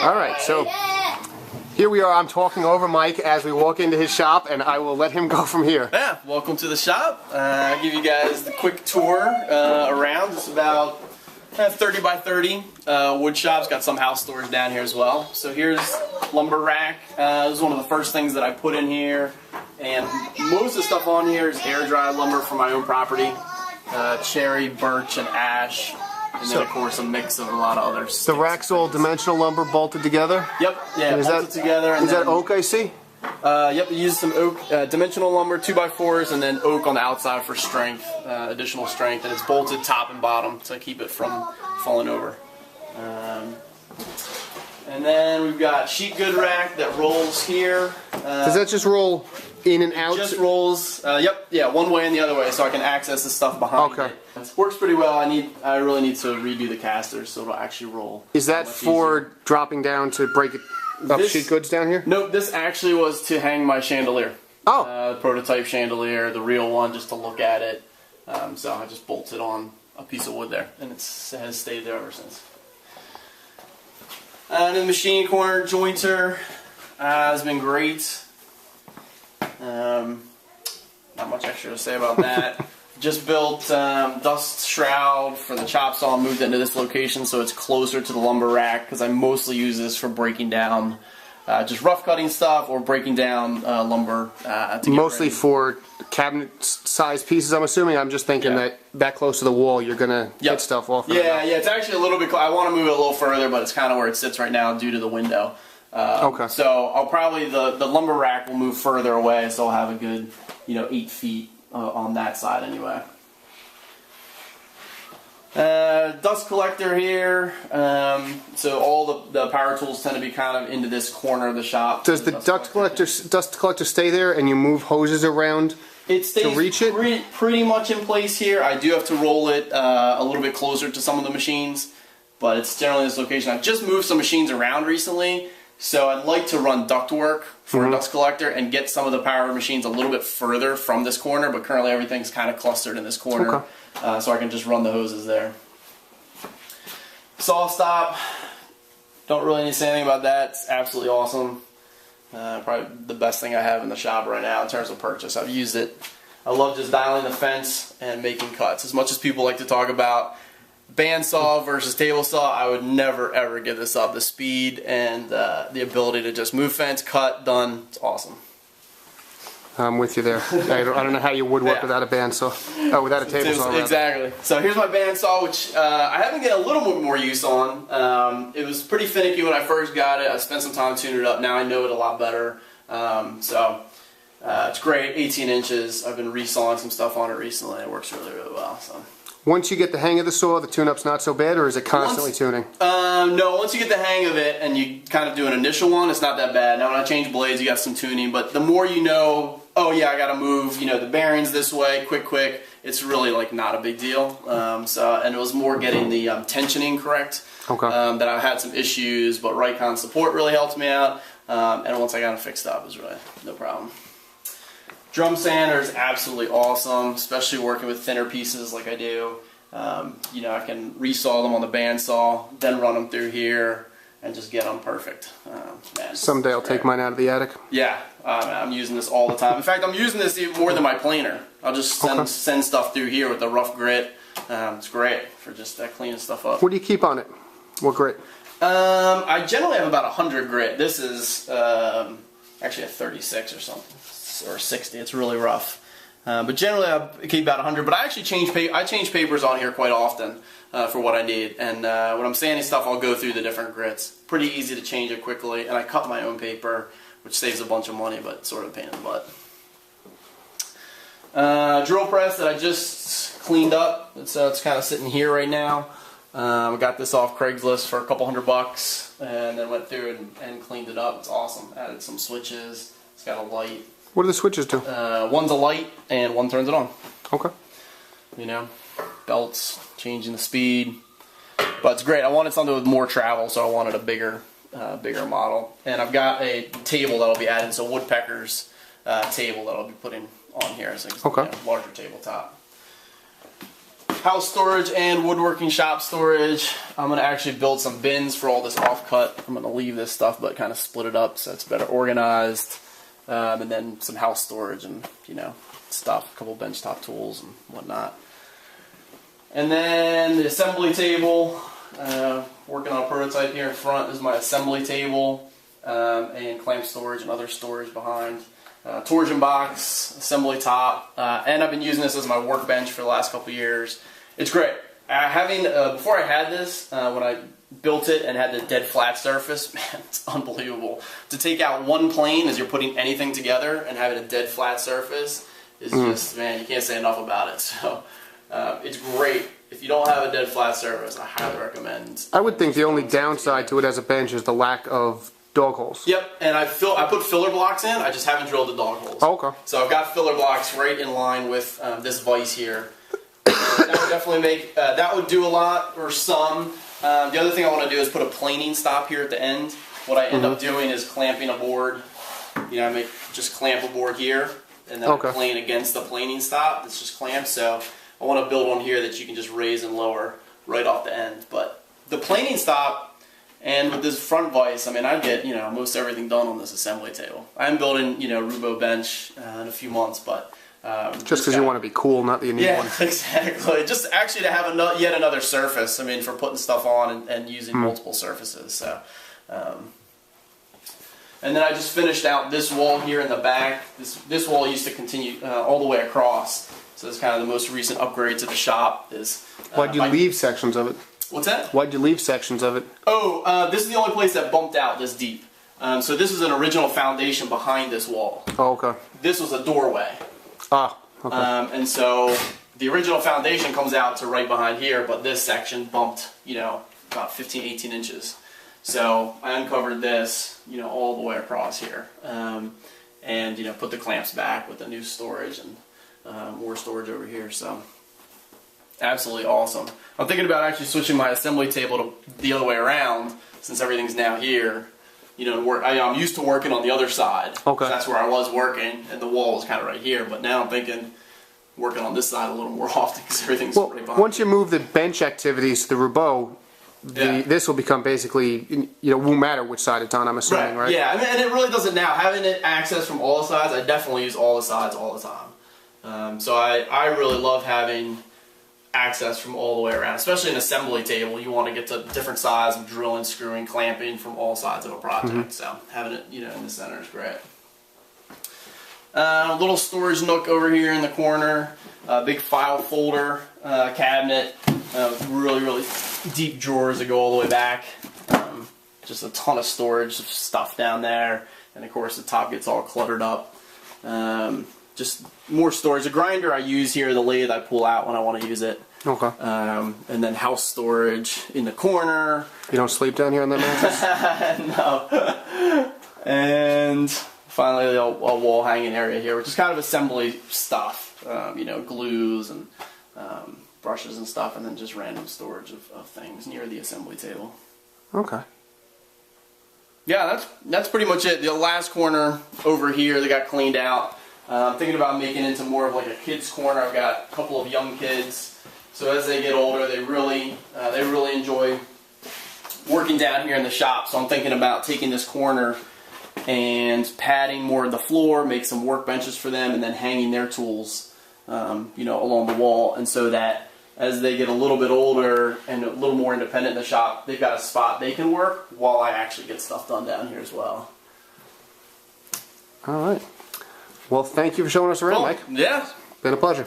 Alright, so here we are. I'm talking over Mike as we walk into his shop, and I will let him go from here. Yeah, welcome to the shop. I'll give you guys the quick tour around. It's about 30 by 30 wood shop's got some house storage down here as well. So here's lumber rack. This is one of the first things that I put in here, and most of the stuff on here is air dry lumber from my own property. Cherry, birch, and ash. And then, of course, a mix of a lot of others. The rack's all dimensional lumber bolted together? Yep, yeah, bolted together. Is that oak, I see? Yep, we use some oak, dimensional lumber, 2x4s, and then oak on the outside for strength, additional strength. And it's bolted top and bottom to keep it from falling over. And then we've got sheet good rack that rolls here. Does that just roll in and out? It just rolls, yep, yeah, one way and the other way, so I can access the stuff behind it. It works pretty well. I really need to redo the casters so it'll actually roll. Is that for dropping down to break it up sheet goods down here? Nope, this actually was to hang my chandelier. Oh. The prototype chandelier, the real one, just to look at it. So I just bolted on a piece of wood there, and it has stayed there ever since. And the machine corner jointer has been great. Not much extra to say about that. Just built dust shroud for the chop saw, moved it into this location so it's closer to the lumber rack, because I mostly use this for breaking down just rough cutting stuff or breaking down lumber. Mostly for cabinet size pieces, I'm assuming. I'm just thinking that close to the wall you're going to get stuff off. Yeah, it's actually a little bit I want to move it a little further, but it's kind of where it sits right now due to the window. Okay. So I'll probably, the lumber rack will move further away, so I'll have a good, 8 feet on that side anyway. Dust collector here. So all the power tools tend to be kind of into this corner of the shop. Does the dust collector stay there and you move hoses around to reach it? Pretty much in place here. I do have to roll it a little bit closer to some of the machines, but it's generally in this location. I've just moved some machines around recently, so I'd like to run duct work for a dust collector and get some of the power machines a little bit further from this corner, but currently everything's kind of clustered in this corner. Okay. So I can just run the hoses there. Saw stop. Don't really need to say anything about that. It's absolutely awesome. Probably the best thing I have in the shop right now in terms of purchase. I've used it. I love just dialing the fence and making cuts. As much as people like to talk about bandsaw versus table saw, I would never ever give this up. The speed and the ability to just move fence, cut, done. It's awesome. I'm with you there. I don't know how you would work without a bandsaw. Oh, without a table saw. Exactly. So here's my bandsaw, which I have been getting a little bit more use on. It was pretty finicky when I first got it. I spent some time tuning it up. Now I know it a lot better. It's great. 18 inches. I've been resawing some stuff on it recently. It works really, really well. So. Once you get the hang of the saw, the tune-up's not so bad, or is it constantly tuning? No, once you get the hang of it and you kind of do an initial one, it's not that bad. Now when I change blades, you got some tuning, but the more you know, oh yeah, I gotta move, the bearings this way, quick, it's really like not a big deal. And it was more getting the tensioning correct. Okay. That I had some issues, but Raycon support really helped me out. And once I got it fixed up, it was really no problem. Drum sander is absolutely awesome, especially working with thinner pieces like I do. I can resaw them on the bandsaw, then run them through here, and just get them perfect. Man, someday I'll take mine out of the attic. Yeah, I'm using this all the time. In fact, I'm using this even more than my planer. I'll just send stuff through here with the rough grit. It's great for just cleaning stuff up. What do you keep on it? What grit? I generally have about 100 grit. This is actually a 36 or something. Or 60. It's really rough, but generally I keep about 100. But I actually change papers on here quite often for what I need. And when I'm sanding stuff, I'll go through the different grits. Pretty easy to change it quickly, and I cut my own paper, which saves a bunch of money, but it's sort of a pain in the butt. Drill press that I just cleaned up. It's kind of sitting here right now. I got this off Craigslist for a couple $100, and then went through and cleaned it up. It's awesome. Added some switches. It's got a light. What do the switches do? One's a light and one turns it on. Okay. Belts, changing the speed. But it's great. I wanted something with more travel, so I wanted a bigger model. And I've got a table that'll be added, so Woodpecker's table that I'll be putting on here as a larger tabletop. house storage and woodworking shop storage. I'm going to actually build some bins for all this offcut. I'm going to leave this stuff but kind of split it up so it's better organized. And then some house storage and, you know, stuff, a couple benchtop tools and whatnot. And then the assembly table, working on a prototype here in front. This is my assembly table, and clamp storage and other storage behind. Torsion box, assembly top, and I've been using this as my workbench for the last couple of years. It's great. Before I had this, when I built it and had the dead flat surface, man, it's unbelievable. To take out one plane as you're putting anything together and having a dead flat surface is just, man, you can't say enough about it. So it's great. If you don't have a dead flat surface, I highly recommend. I would think the only downside to it as a bench is the lack of dog holes. Yep, and I put filler blocks in. I just haven't drilled the dog holes. Oh, okay. So I've got filler blocks right in line with this vise here. That would definitely make that would do a lot or some. The other thing I want to do is put a planing stop here at the end. What I end up doing is clamping a board. You know, just clamp a board here, and then plane against the planing stop. It's just clamped. So I want to build one here that you can just raise and lower right off the end. But the planing stop, and with this front vise, I mean, I'd get, you know, most everything done on this assembly table. I'm building, you know, Rubo bench in a few months, but just because you want to be cool, not that you need one. Yeah, exactly. Just actually to have yet another surface. I mean, for putting stuff on and using multiple surfaces. So, and then I just finished out this wall here in the back. This wall used to continue all the way across. So it's kind of the most recent upgrade to the shop. Why'd you leave sections of it? What's that? Why'd you leave sections of it? Oh, this is the only place that bumped out this deep. So this is an original foundation behind this wall. Oh, okay. This was a doorway. Ah, okay. And so the original foundation comes out to right behind here, but this section bumped, you know, about 15, 18 inches. So I uncovered this, you know, all the way across here. And, you know, put the clamps back with the new storage and more storage over here. So absolutely awesome. I'm thinking about actually switching my assembly table to the other way around since everything's now here. You know, I'm used to working on the other side. Okay. That's where I was working, and the wall was kind of right here. But now I'm thinking working on this side a little more often because everything's right behind. Once you move the bench activities to the Roubeau, this will become basically, you know, won't matter which side it's on, I'm assuming, right? Yeah, I mean, and it really doesn't now. Having it access from all the sides, I definitely use all the sides all the time. So I really love having access from all the way around, especially an assembly table. You want to get to different sides of drilling, screwing, clamping from all sides of a project. So having it, you know, in the center is great. A little storage nook over here in the corner. Big file folder cabinet. Really deep drawers that go all the way back. Just a ton of storage of stuff down there, and of course the top gets all cluttered up. Just more storage. The grinder I use here, the lathe I pull out when I want to use it. Okay. And then house storage in the corner. You don't sleep down here on that mattress? No. And finally a wall hanging area here, which is kind of assembly stuff. You know, glues and brushes and stuff, and then just random storage of things near the assembly table. Okay. Yeah, that's pretty much it. The last corner over here that got cleaned out. I'm thinking about making it into more of like a kids corner. I've got a couple of young kids, so as they get older, they really enjoy working down here in the shop. So I'm thinking about taking this corner and padding more of the floor, make some workbenches for them, and then hanging their tools, you know, along the wall. And so that as they get a little bit older and a little more independent in the shop, they've got a spot they can work while I actually get stuff done down here as well. All right. Well, thank you for showing us around, Mike. Yeah. Been a pleasure.